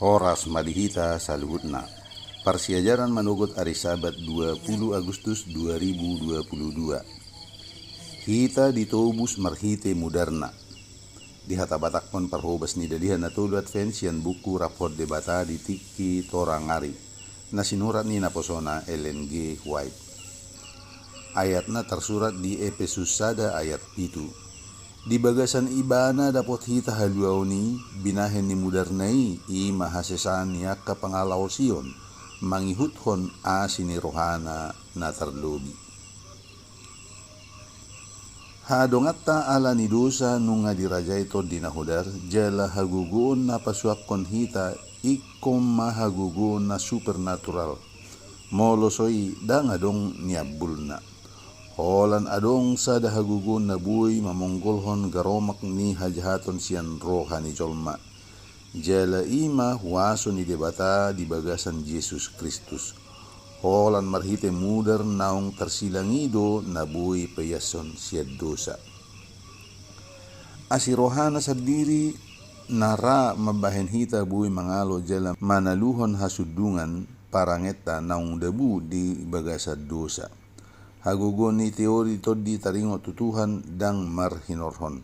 Horas madihita saluhutna. Persiajaran manugot hari Sabat 20 Agustus 2022. Hita ditobus marhite mudarna. Di hatabatakpon parhobas ni dalihan na tulu advensian buku rapor debata di tiki torangari. Na sinurat ni naposona Ellen G. White. Ayatna tersurat di Efesus sada ayat 7. Di bagasan ibana dapat hita haluauni binahen ni mudarnai i mahasesan yaka pangalaw Sion mangihuthon asini rohana na terlobi. Hadongatta ala ni dosa nunga diraja ito dinahudar jala hagugun na pasuakon hita ikom mahagugun na supernatural molosoi dangadong niabulna. Holan adong sa dahagugun na buhay mamonggolhon garomak ni hajahaton siyan rohani jolma. Jala ima huwaso ni debata di bagasan Jesus Kristus. Holan marhite mudar naong tersilangido na buhay payason siya dosa. Asirohana sa diri nara mabahen hita buhay mangalo jala manaluhon hasudungan parangeta naong dabu di bagasan dosa. Hagugon ni teori todi taringo tutuhan dang marhinorhon.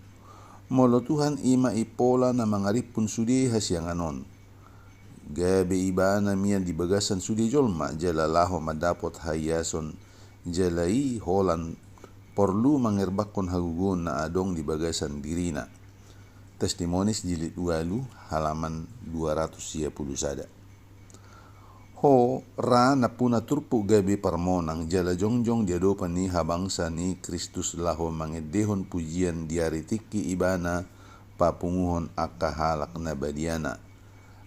Molo Tuhan ima ipola na mangaripun sudi hasyanganon. Gabe iba na miyan di bagasan sudi jolma jalalaho madapot hayason jalai holan porlu mangerbakon hagugon na adong di bagasan dirina. Testimonis jilid 8 halaman 210 sada. Ho ra napuna turpu gabi parmonang jala jongjong diadopan ni habangsa ni Kristus laho mangedehon pujian diaritiki ibana papunguhon akahalak na badiana.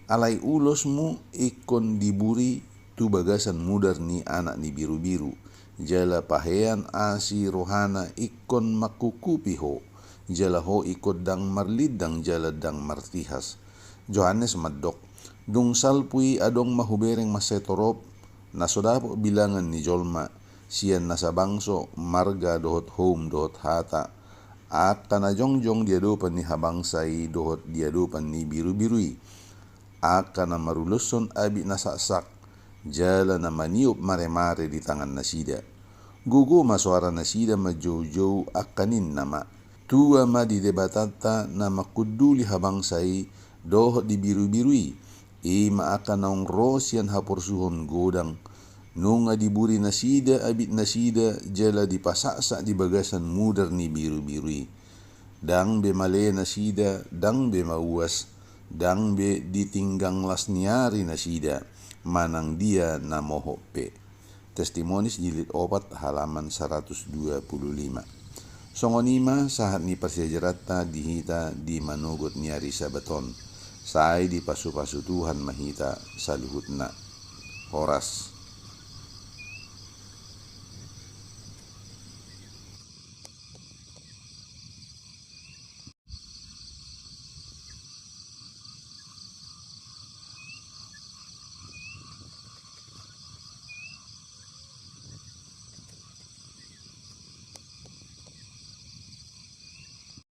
Alai ulosmu ikon diburi tu bagasan mudar ni anak ni biru-biru. Jala pahean asi rohana ikon makukupi ho. Jala ho ikot dang marlidang jala dang martihas. Johannes Madok. Dung salpui adong mahubereng masetorop na sodapo bilangan ni jolma siyan nasa bangso marga dohot home dohot hata at kanajong diadopan ni habangsai dohot diadopan ni biru-birui at kana maruluson abi nasasak jala na maniup mare-mare di tangan nasida gugu masuara nasida majow-jow akanin nama tua ma di debatata na makuduli habangsai dohot di biru-birui ima akan naong rosian haporsuhon godang nunga diburi nasida abit nasida jala dipasaksa di bagasan mudar ni biru-birui dang be male nasida dang be mauas dang be ditinggang lasniari nasida manang dia na mohope. Testimonis jilid 4 halaman 125. Songonima sahat ni persiajarata dihita di manugot ni hari Sabaton. Sai di pasu-pasu Tuhan mahita saluhutna. Horas.